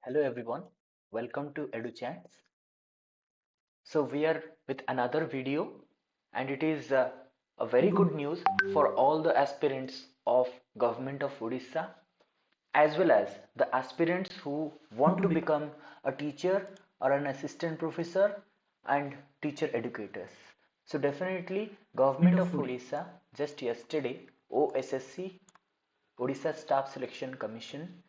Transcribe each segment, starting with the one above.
Hello everyone, welcome to EduChants. So we are with another video and it is a very good news for all the aspirants of Government of Odisha as well as the aspirants who want to become a teacher or an assistant professor and teacher educators. So definitely Government of Odisha just yesterday OSSC Odisha Staff Selection Commission,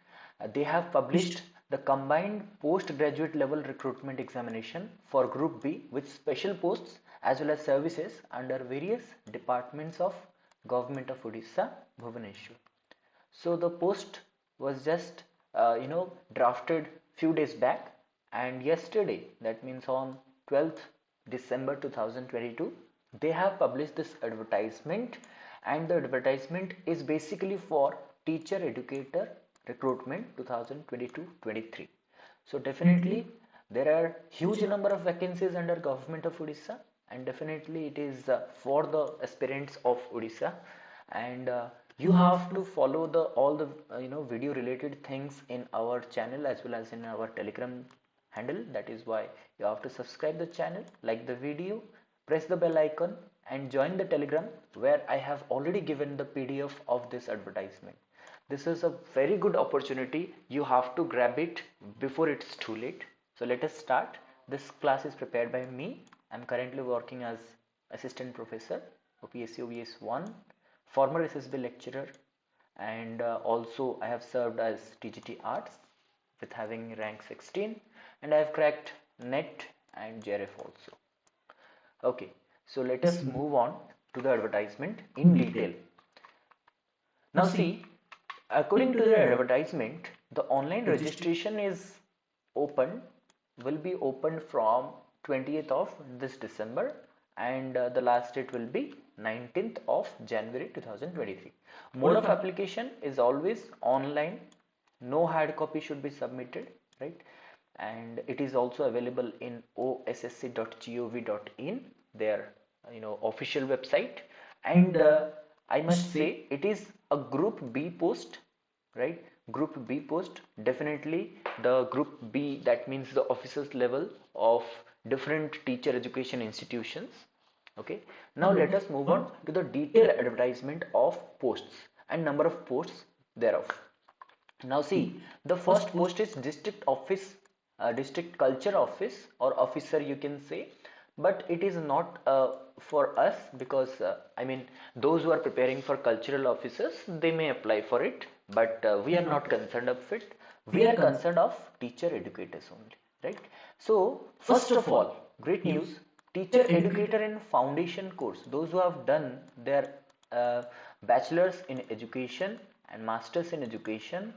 they have published the combined postgraduate level recruitment examination for Group B with special posts as well as services under various departments of Government of Odisha, Bhubaneswar. So the post was just drafted few days back, and yesterday, that means on 12th December 2022, they have published this advertisement, and the advertisement is basically for teacher educator recruitment 2022-23. So definitely there are huge number of vacancies under Government of Odisha, and definitely it is for the aspirants of Odisha, and you have to follow the all the video related things in our channel as well as in our Telegram handle. That is why you have to subscribe the channel, like the video, press the bell icon and join the Telegram where I have already given the PDF of this advertisement. This is a very good opportunity. You have to grab it before it's too late. So let us start. This class is prepared by me. I'm currently working as assistant professor OPSC OES-I, former SSB lecturer, and also I have served as TGT Arts with having rank 16, and I have cracked NET and JRF also. Okay, so let us move on to the advertisement in detail. Now see, according to the advertisement, the online registration is open, will be opened from 20th of this December, and the last date will be 19th of January 2023. Mode of application is always online, no hard copy should be submitted, right? And it is also available in ossc.gov.in, their official website, and I must say it is a Group B post, right? Group B post, definitely the Group B, that means the officers level of different teacher education institutions. Okay, now let us move on to the detailed advertisement of posts and number of posts thereof. Now see, the first post is district office, district culture office or officer you can say, but it is not for us because I mean those who are preparing for cultural officers, they may apply for it, but we are not concerned of it. We are concerned of teacher educators only, right? So first of all, great news, teacher educator in foundation course, those who have done their bachelor's in education and master's in education,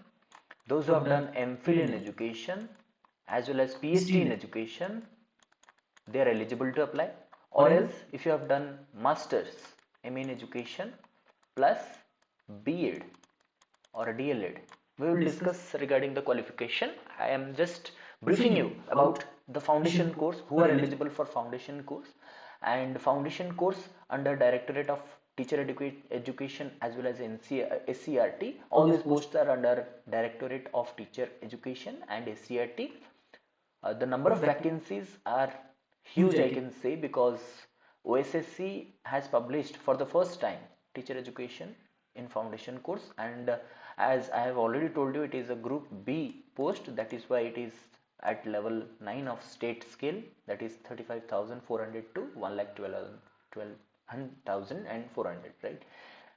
those who have done M.Phil in education as well as PhD in education, they are eligible to apply. Or else if you have done masters MA in education plus B.Ed or a DLEd, we will discuss regarding the qualification. I am just briefing you about the foundation course, who are eligible for foundation course. And foundation course under Directorate of Teacher Education as well as SCRT, all these posts are under Directorate of Teacher Education and SCRT. The number of vacancies are huge, I can say, because OSSC has published for the first time teacher education in foundation course, and as I have already told you, it is a Group B post, that is why it is at level 9 of state scale, that is 35,400 to 1,12,400, right?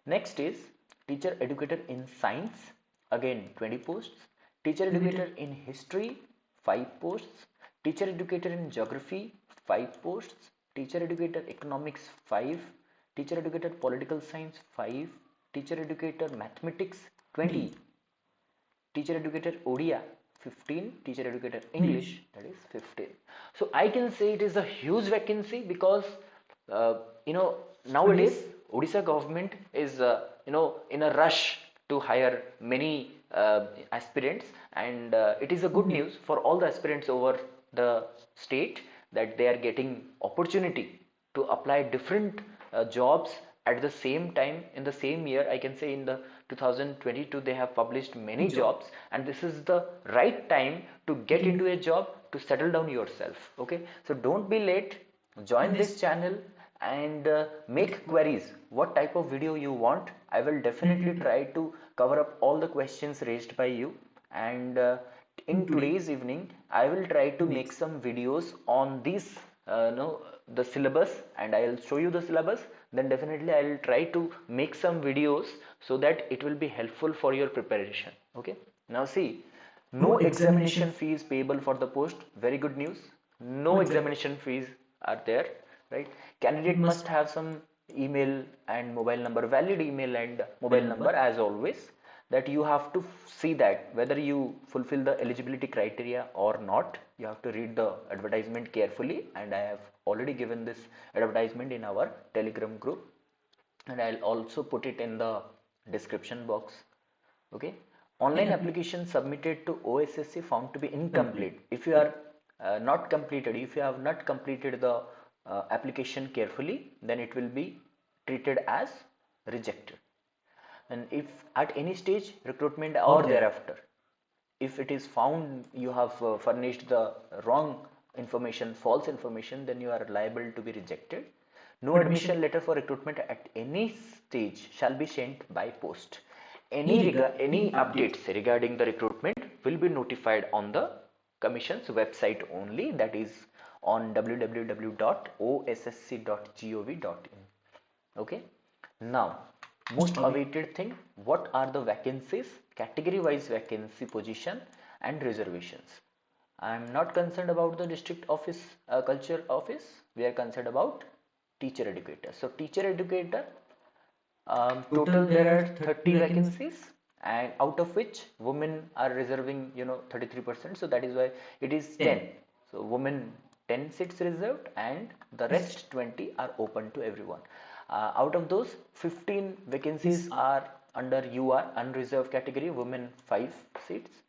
Next is teacher educator in science, again 20 posts, teacher educator in history 5 posts, teacher educator in geography 5 posts, teacher educator economics 5, teacher educator political science 5, teacher educator mathematics 20, teacher educator Odia 15, teacher educator English, that is 15. So I can say it is a huge vacancy because nowadays Odisha government is in a rush to hire many aspirants, and it is a good news for all the aspirants over the state that they are getting opportunity to apply different jobs at the same time, in the same year, I can say in the 2022 they have published many jobs, and this is the right time to get into a job, to settle down yourself. Okay, so don't be late, join this channel and make queries. What type of video you want, I will definitely try to cover up all the questions raised by you. And in today's evening I will try to make some videos on these no, the syllabus, and I'll show you the syllabus. Then definitely I'll try to make some videos so that it will be helpful for your preparation. Okay, now see, no examination fees payable for the post. Very good news. No examination fees are there, right? Candidate must have some email and mobile number, valid email and mobile number as always. That you have to see that whether you fulfill the eligibility criteria or not. You have to read the advertisement carefully, and I have already given this advertisement in our Telegram group, and I'll also put it in the description box. Okay, online application submitted to OSSC found to be incomplete. If you are not completed, if you have not completed the application carefully, then it will be treated as rejected. And if at any stage recruitment or thereafter, if it is found you have furnished the wrong information, false information, then you are liable to be rejected. No admission letter for recruitment at any stage shall be sent by post. Any updates regarding the recruitment will be notified on the Commission's website only, that is on www.ossc.gov.in. Okay, now most awaited thing, what are the vacancies, category wise vacancy position and reservations. I am not concerned about the district office, culture office. We are concerned about teacher educator. So teacher educator, total there are 30 vacancies, and out of which women are reserving 33%, so that is why it is 10. So women 10 seats reserved, and the rest 20 are open to everyone. Out of those, 15 vacancies are under UR, unreserved category, women 5 seats,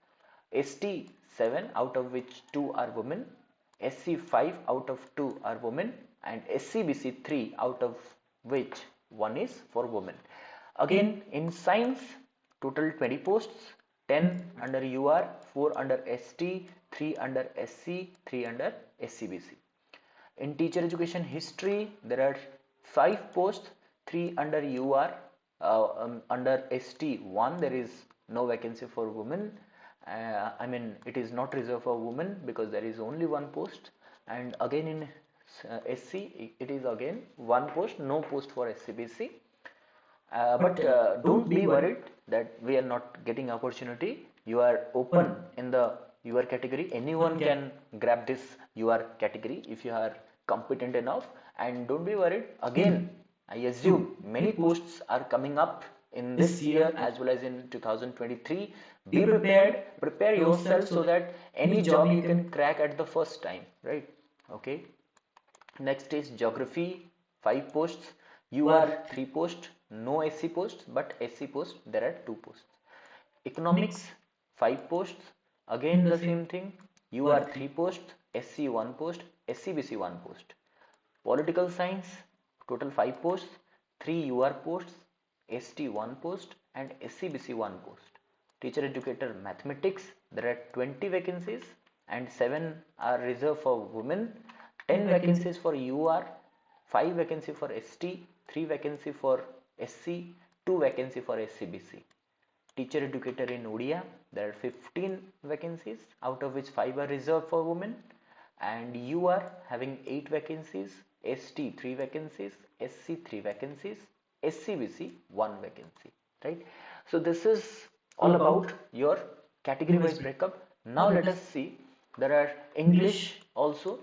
ST 7, out of which 2 are women, SC 5, out of 2 are women, and SCBC 3, out of which 1 is for women. Again, in science, total 20 posts, 10 under UR, 4 under ST, 3 under SC, 3 under SCBC. In teacher education history, there are 5 posts, 3 under UR, under ST 1 there is no vacancy for women. I mean, it is not reserved for women because there is only 1 post. And again in SC it is again 1 post, no post for SCBC. But don't be worried that we are not getting opportunity. You are open in the UR category. Anyone can grab this UR category if you are competent enough. And don't be worried, again I assume many posts are coming up in this year as well as in 2023. Be prepared, prepare yourself so that any job you can crack at the first time, right? Okay, next is geography, 5 posts, UR 3 posts, no SC posts, but SC posts there are 2 posts. Economics 5 posts, again the same thing, UR 3 posts, SC 1 post, SCBC 1 post. Political science, total 5 posts, 3 UR posts, ST 1 post and SCBC 1 post. Teacher educator mathematics, there are 20 vacancies and 7 are reserved for women, 10 vacancies for UR, 5 vacancies for ST, 3 vacancies for SC, 2 vacancies for SCBC. Teacher educator in Odia, there are 15 vacancies, out of which 5 are reserved for women, and UR having 8 vacancies, ST 3 vacancies, SC 3 vacancies, SCBC 1 vacancy, right? So this is all about your category wise breakup. Now let us see, there are English also,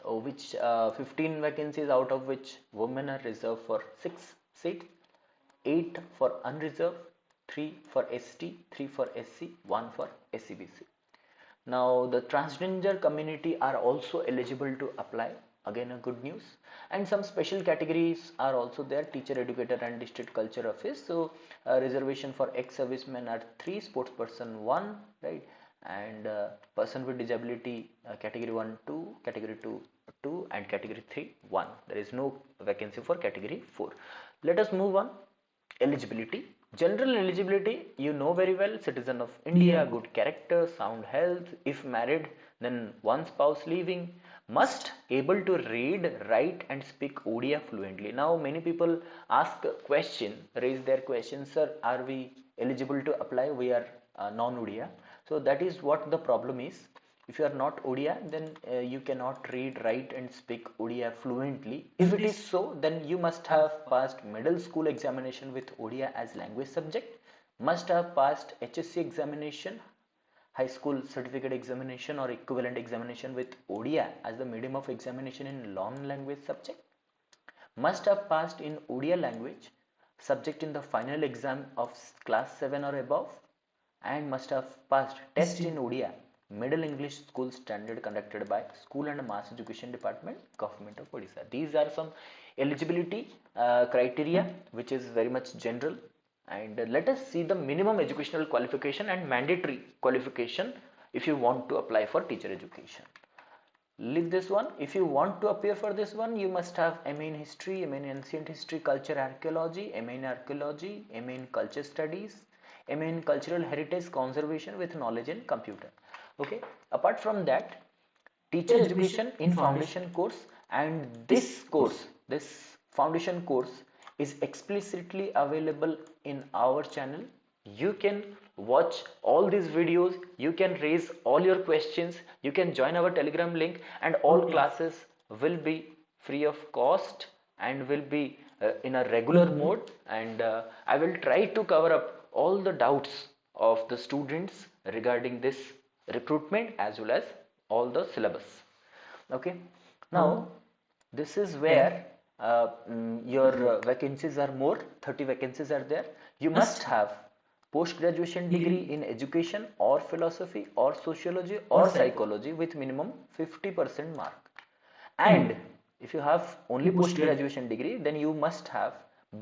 which 15 vacancies, out of which women are reserved for 6 seats, 8 for unreserved, 3 for ST, 3 for SC, 1 for SCBC. Now the transgender community are also eligible to apply, again a good news, and some special categories are also there, teacher educator and district culture office. So reservation for ex-servicemen are 3, sports person 1, right, and person with disability category 1 2, category 2 2 and category 3 1. There is no vacancy for category 4. Let us move on. Eligibility. General eligibility, you know very well, citizen of India, good character, sound health, if married, then one spouse leaving, must able to read, write and speak Odia fluently. Now many people ask a question, raise their question, sir, are we eligible to apply? We are non-Odia. So that is what the problem is. If you are not Odia, then you cannot read, write and speak Odia fluently. If it is so, then you must have passed middle school examination with Odia as language subject, must have passed HSC examination, high school certificate examination or equivalent examination with Odia as the medium of examination in non-language subject, must have passed in Odia language subject in the final exam of class 7 or above, and must have passed test in Odia Middle English School Standard conducted by School and Mass Education Department, Government of Odisha. These are some eligibility criteria which is very much general. And let us see the minimum educational qualification and mandatory qualification if you want to apply for teacher education. Leave this one. If you want to appear for this one, you must have MA in History, MA in Ancient History, Culture, Archaeology, MA in Archaeology, MA in Culture Studies, MA in Cultural Heritage Conservation with knowledge in computer. Okay. Apart from that, teacher education in foundation course, and this course, this foundation course is explicitly available in our channel. You can watch all these videos, you can raise all your questions, you can join our Telegram link, and all classes will be free of cost and will be in a regular mode, and I will try to cover up all the doubts of the students regarding this recruitment as well as all the syllabus. Okay, now this is where your vacancies are more, 30 vacancies are there. You must have post-graduation degree in education or philosophy or sociology or psychology with minimum 50% mark. And if you have only post-graduation degree, then you must have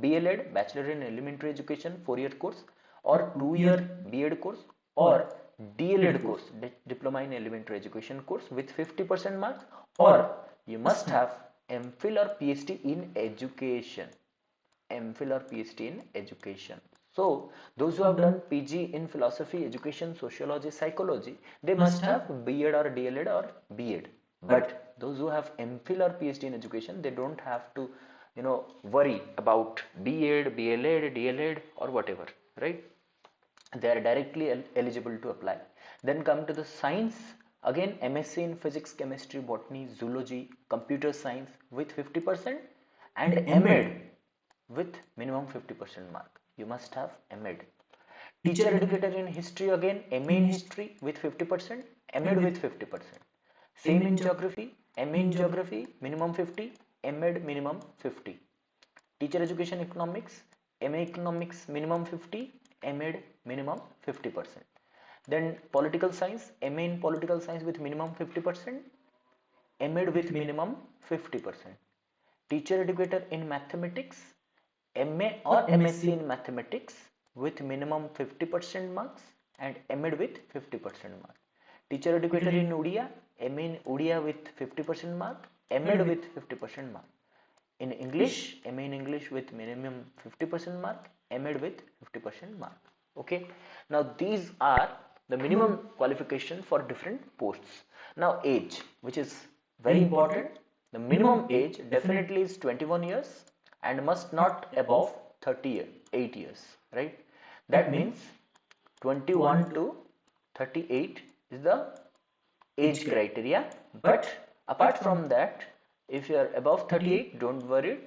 B.Ed, Bachelor in Elementary Education 4-year course, or 2-year B.Ed course, or D.Ed course, Diploma in Elementary Education course with 50% mark, or you must have M.Phil or Ph.D. in education. M.Phil or Ph.D. in education. So those who have done PG in philosophy, education, sociology, psychology, they must have B.Ed or D.Ed or B.Ed. But those who have M.Phil or Ph.D. in education, they don't have to, worry about B.Ed, B.L.Ed, D.L.Ed or whatever, right? They are directly eligible to apply. Then come to the science. Again, MSc in physics, chemistry, botany, zoology, computer science with 50%, and M.Ed with minimum 50% mark. You must have M.Ed. Teacher educator in history, again MA in history with 50%, M.Ed with 50%. Same in geography, MA in geography minimum 50, M.Ed minimum 50. Teacher education economics, MA economics minimum 50, M.Ed minimum 50%. Then political science, MA in political science with minimum 50%, M.Ed with minimum 50%. Teacher educator in mathematics, MA or MSc in mathematics with minimum 50% marks and M.Ed with 50% mark. Teacher educator in Odia, MA in Odia with 50% mark, M.Ed with 50% mark. In English, MA in English with minimum 50% mark, M.Ed with 50% mark. Okay. Now these are the minimum qualification for different posts. Now age, which is very important. The minimum age definitely is 21 years and must not above 38 years, right? That means 21 to 38 is the age criteria. But apart from that, if you are above 38, don't worry,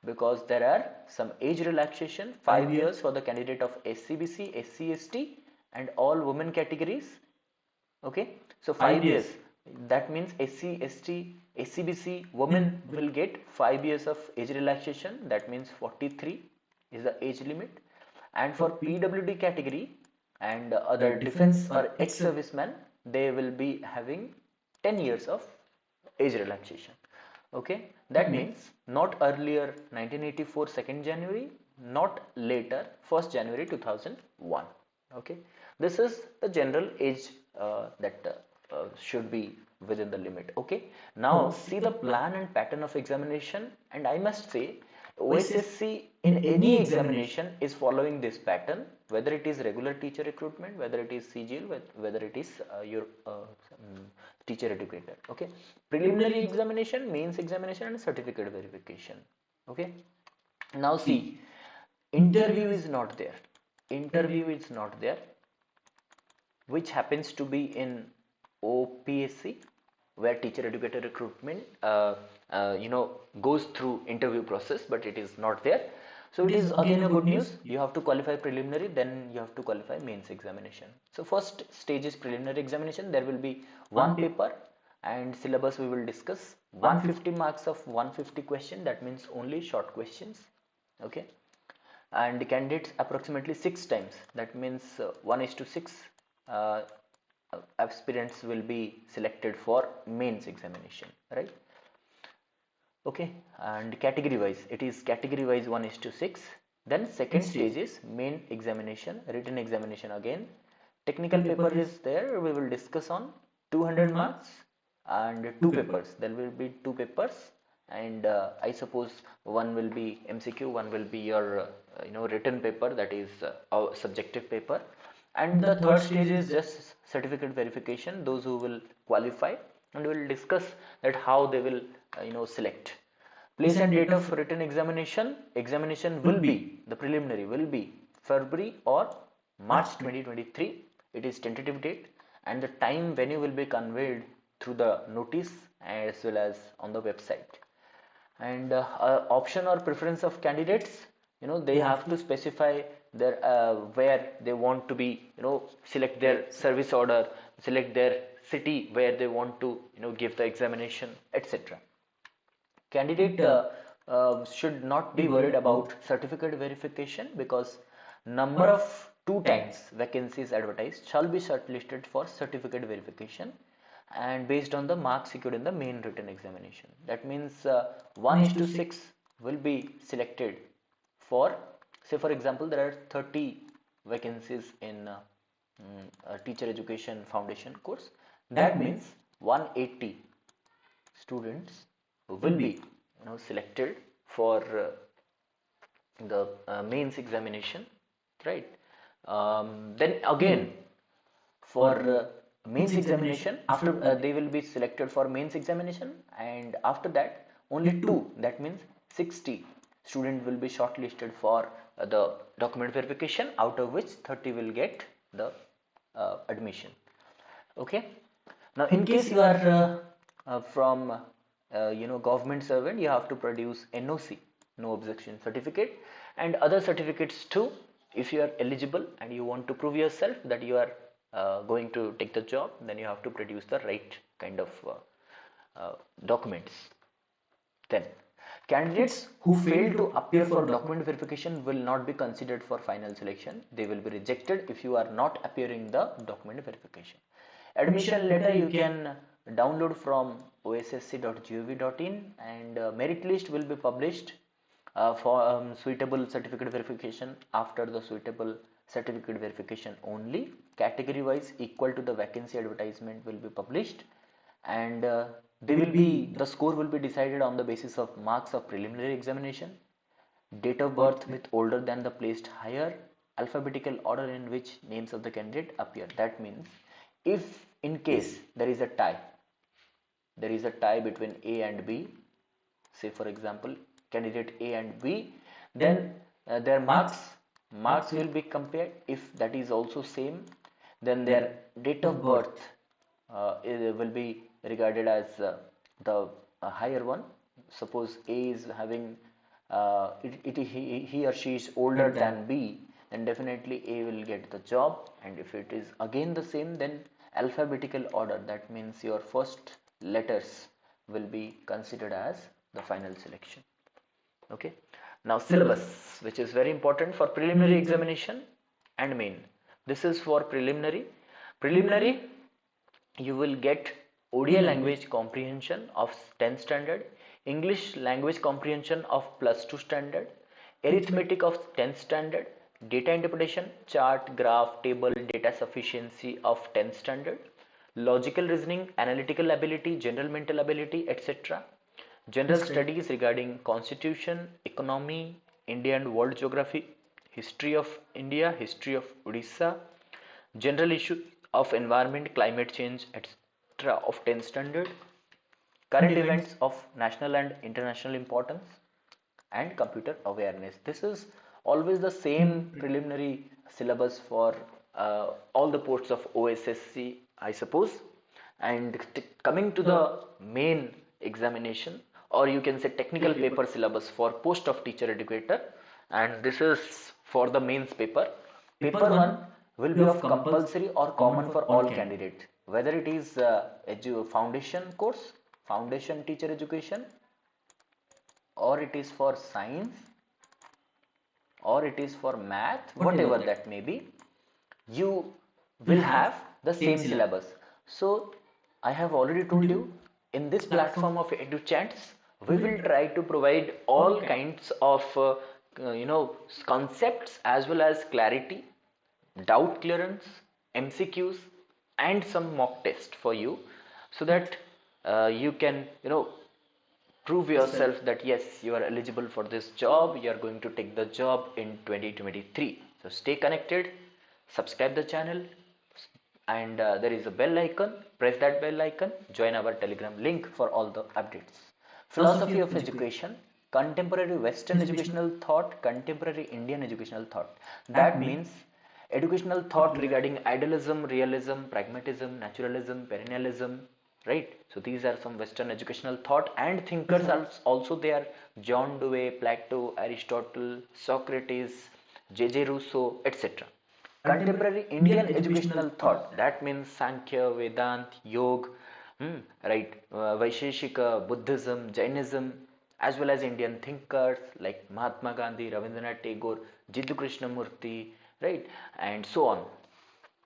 because there are some age relaxation, 5 years for the candidate of SCBC, SC/ST and all women categories. Okay, so 5 years, that means SC/ST, SCBC women will get 5 years of age relaxation, that means 43 is the age limit. And for PWD category and other defense or ex-servicemen, they will be having 10 years of age relaxation. Okay, that means not earlier 1984 2nd January, not later 1st January 2001. Okay, this is the general age that should be within the limit. Okay, now see the plan and pattern of examination, and I must say OSSC in any examination is following this pattern, whether it is regular teacher recruitment, whether it is CGL, whether it is your teacher educator. Okay, preliminary examination, mains examination, and certificate verification. Okay, now see, interview is not there. Interview is not there, which happens to be in OPSC, where teacher educator recruitment goes through interview process, but it is not there. So it is again a good news. You have to qualify preliminary, then you have to qualify mains examination. So first stage is preliminary examination. There will be one paper, and syllabus we will discuss. 150 marks of 150 question, that means only short questions. Okay, and the candidates approximately 6 times, that means 1:6 aspirants will be selected for mains examination, right? Okay, and category wise, it is category wise 1:6. Then second stage is main examination, written examination again. Technical paper is there, we will discuss on 200 marks and 2 papers. There will be 2 papers, and I suppose one will be MCQ, one will be your written paper, that is our subjective paper. And the third stage is just certificate verification, those who will qualify, and we will discuss that how they will select. Place and date of written examination will be, the preliminary will be February or March 2023. It is tentative date, and the time venue will be conveyed through the notice as well as on the website. And option or preference of candidates, they have to specify their where they want to be, select their service order, select their city where they want to give the examination, etc. Candidate should not be worried about certificate verification, because number of 2 times vacancies advertised shall be shortlisted for certificate verification, and based on the marks secured in the main written examination. That means 1:6 will be selected for, say for example, there are 30 vacancies in a teacher education foundation course. That means 180 students will be selected for the mains examination, right? Then again for mains examination, after they will be selected for mains examination, and after that only 2, that means 60 students will be shortlisted for the document verification, out of which 30 will get the admission. Okay, now in case you are from government servant, you have to produce NOC, no objection certificate, and other certificates too. If you are eligible and you want to prove yourself that you are going to take the job, then you have to produce the right kind of documents. Then candidates who fail to appear for document verification will not be considered for final selection. They will be rejected if you are not appearing the document verification. Admission letter you can download from ossc.gov.in, and merit list will be published for suitable certificate verification after the suitable certificate verification only. Category wise equal to the vacancy advertisement will be published, and the score will be decided on the basis of marks of preliminary examination, date of birth with older than the placed higher, alphabetical order in which names of the candidate appear. That means if in case there is a tie between A and B, say for example candidate A and B, then their marks will be compared. If that is also same, then their date of birth will be regarded as the higher one. Suppose A is having he or she is older than B, then definitely A will get the job. And if it is again the same, then alphabetical order, that means your first letters will be considered as the final selection. Okay, now syllabus, which is very important for preliminary examination and main. This is for preliminary. You will get ODI language comprehension of 10th standard, English language comprehension of +2 standard, arithmetic of 10th standard, data interpretation, chart, graph, table, data sufficiency of 10th standard, logical reasoning, analytical ability, general mental ability, etc. General studies regarding constitution, economy, India and world geography, history of India, history of Odisha, general issue of environment, climate change, etc. of 10th standard, current events of national and international importance, and computer awareness. This is always the same preliminary syllabus for all the posts of OSSC, I suppose. And coming to the main examination, or you can say technical paper syllabus for post of teacher educator, and this is for the mains paper. Paper 1 will be of compulsory or common for all candidates, whether it is foundation course, foundation teacher education, or it is for science, or it is for math, whatever that may be, you will have the same syllabus. So I have already told you, in this platform of EduChants, we will try to provide all kinds of concepts as well as clarity, doubt clearance, MCQs, and some mock test for you, so that you can prove yourself that yes, you are eligible for this job, you are going to take the job in 2023. So stay connected, subscribe the channel, and there is a bell icon, press that bell icon, join our Telegram link for all the updates. Philosophy of education, contemporary Western educational thought, contemporary Indian educational thought. That means educational thought regarding idealism, realism, pragmatism, naturalism, perennialism, right? So these are some Western educational thought, and thinkers are also there: John Dewey, Plato, Aristotle, Socrates, J.J. Rousseau, etc. Contemporary Indian educational thought, that means Sankhya, Vedant, Yoga, right, Vaisheshika, Buddhism, Jainism, as well as Indian thinkers like Mahatma Gandhi, Rabindranath Tagore, Jiddu Krishnamurti, right, and so on.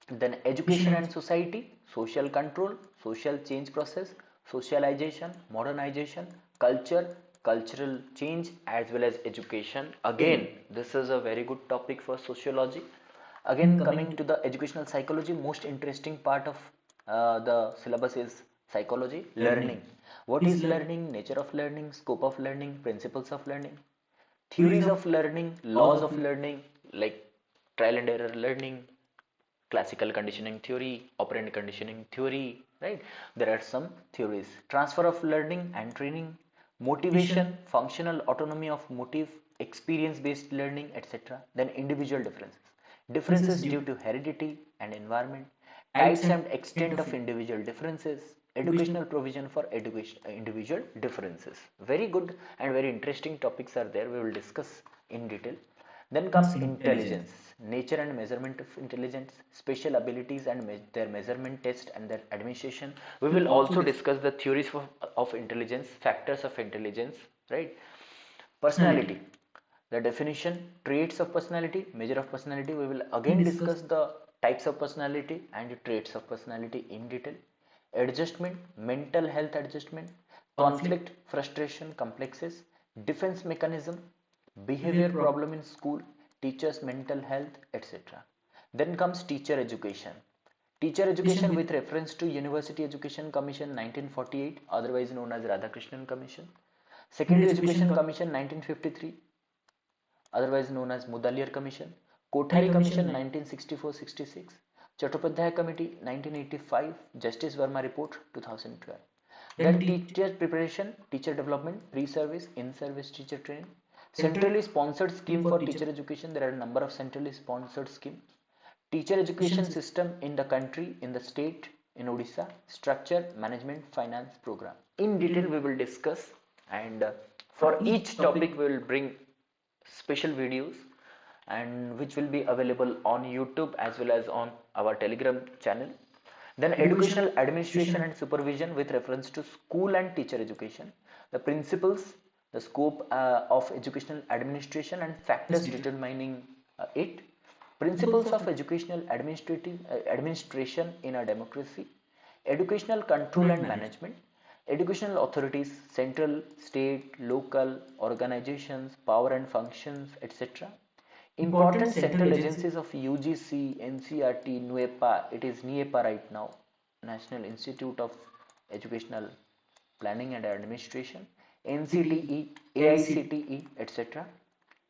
Then education and society, social control, social change process, socialization, modernization, culture, cultural change, as well as education. Again, this is a very good topic for sociology. Again, coming to the educational psychology, most interesting part of the syllabus is psychology, learning. What is learning, nature of learning, scope of learning, principles of learning, theories of learning, laws of learning, like trial and error learning, classical conditioning theory, operant conditioning theory, right? There are some theories. Transfer of learning and training, motivation, functional autonomy of motive, experience based learning, etc. Then individual differences. Differences due to heredity and environment, types and extent of individual differences, educational provision for individual differences. Very good and very interesting topics are there. We will discuss in detail. Then comes intelligence, nature and measurement of intelligence, special abilities and their measurement test and their administration. We will also discuss the theories of intelligence, factors of intelligence, right? Personality, the definition, traits of personality, measure of personality. We will again discuss the types of personality and traits of personality in detail. Adjustment, mental health adjustment, conflict, frustration, complexes, defense mechanism, behavior problem in school, teachers mental health, etc. Then comes teacher education. Teacher education with reference to University Education Commission 1948, otherwise known as Radhakrishnan Commission. Secondary Education Commission 1953, otherwise known as Mudaliar Commission. Kothari Commission 1964-66. Chattopadhyay Committee 1985, Justice Verma Report 2012. Then teacher preparation, teacher development, pre-service, in-service teacher training. Centrally sponsored scheme for teacher education. There are a number of centrally sponsored schemes. Teacher education system in the country, in the state, in Odisha. Structure, management, finance program. In detail we will discuss, and for each topic we will bring special videos, and which will be available on YouTube as well as on our Telegram channel. Then educational administration and supervision with reference to school and teacher education. The principles, the scope of educational administration and factors determining it. Principles of educational administration in a democracy. Educational control and management. Educational authorities, central, state, local, organizations, power and functions, etc. Important central agencies of UGC, NCERT, NUEPA, it is NIEPA right now, National Institute of Educational Planning and Administration. NCTE, AICTE, etc.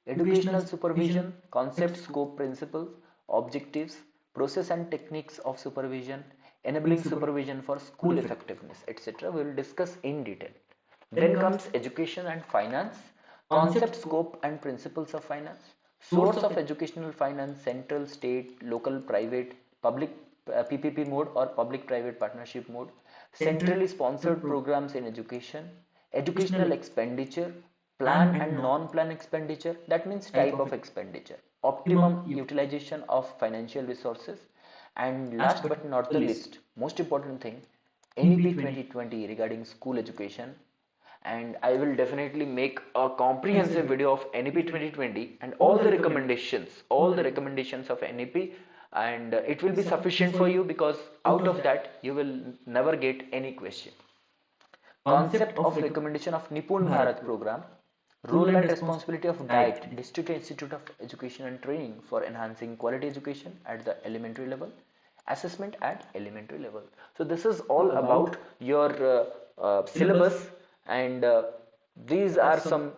Educational supervision, concept, scope, principle, objectives, process and techniques of supervision, enabling supervision for school effectiveness, etc. We will discuss in detail. Then comes education and finance, concept, scope and principles of finance, source of educational finance, central, state, local, private, public, PPP mode or public-private partnership mode, centrally sponsored programs in education, educational expenditure, plan and non-plan expenditure, that means type of expenditure, optimum utilization of financial resources, and last but not the least, most important thing, NEP 2020 regarding school education. And I will definitely make a comprehensive video of NEP 2020 and all the recommendations of NEP, and it will be sufficient for you because out of that you will never get any question. Concept of recommendation of Nipun Bharat program, role and responsibility of DIET, District Institute of Education and Training, for enhancing quality education at the elementary level, assessment at elementary level. So this is all about your syllabus, and these are some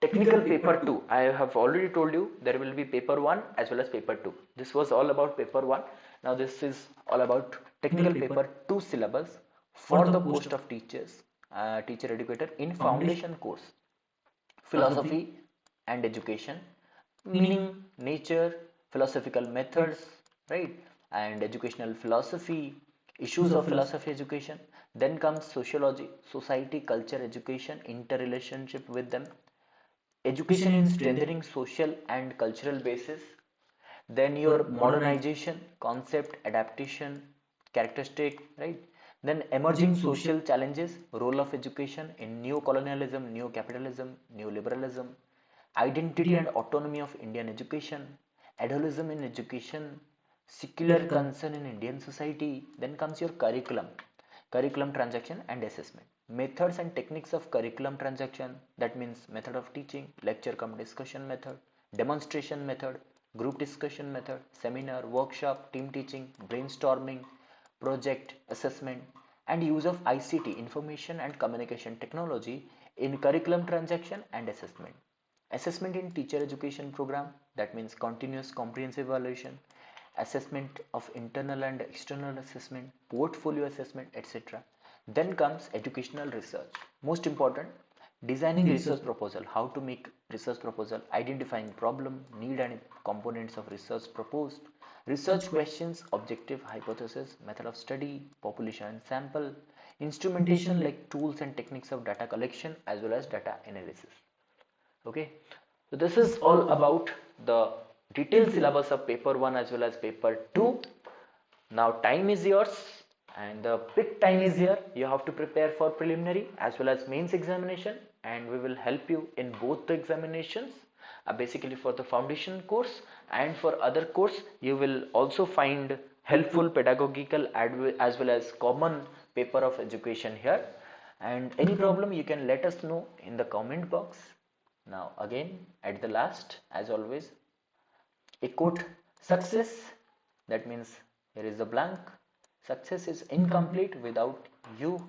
technical paper 2. I have already told you there will be paper 1 as well as paper 2. This was all about paper 1. Now this is all about technical paper 2 syllabus for the post of teachers, teacher educator in foundation course, philosophy and education, meaning, nature, philosophical methods, right, and educational philosophy, issues of philosophy education. Then comes sociology, society, culture, education, interrelationship with them, education in strengthening social and cultural basis. Then your modernization, concept, adaptation, characteristic, right. Then emerging social challenges, role of education in neo-colonialism, neo-capitalism, neoliberalism, identity and autonomy of Indian education, adolescence in education, secular concern in Indian society. Then comes your curriculum, curriculum transaction and assessment, methods and techniques of curriculum transaction, that means method of teaching, lecture cum discussion method, demonstration method, group discussion method, seminar, workshop, team teaching, brainstorming, project, assessment, and use of ICT, information and communication technology, in curriculum transaction and assessment. Assessment in teacher education program, that means continuous comprehensive evaluation, assessment of internal and external assessment, portfolio assessment, etc. Then comes educational research, most important, designing research proposal, how to make research proposal, identifying problem, need and components of research proposed, research questions, objective, hypothesis, method of study, population and sample, instrumentation like tools and techniques of data collection as well as data analysis. Okay, so this is all about the detailed syllabus of paper 1 as well as paper 2. Now time is yours and the big time is here. You have to prepare for preliminary as well as mains examination, and we will help you in both the examinations, basically for the foundation course, and for other course you will also find helpful pedagogical as well as common paper of education here. And any problem you can let us know in the comment box. Now again at the last, as always, a quote: success, that means here is a blank, success is incomplete without you,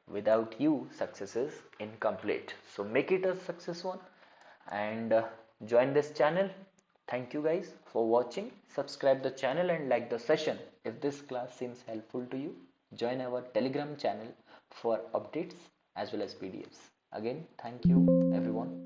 without you success is incomplete. So make it a success one, and join this channel. Thank you guys for watching. Subscribe the channel and like the session. If this class seems helpful to you, join our Telegram channel for updates as well as PDFs. Again, thank you everyone.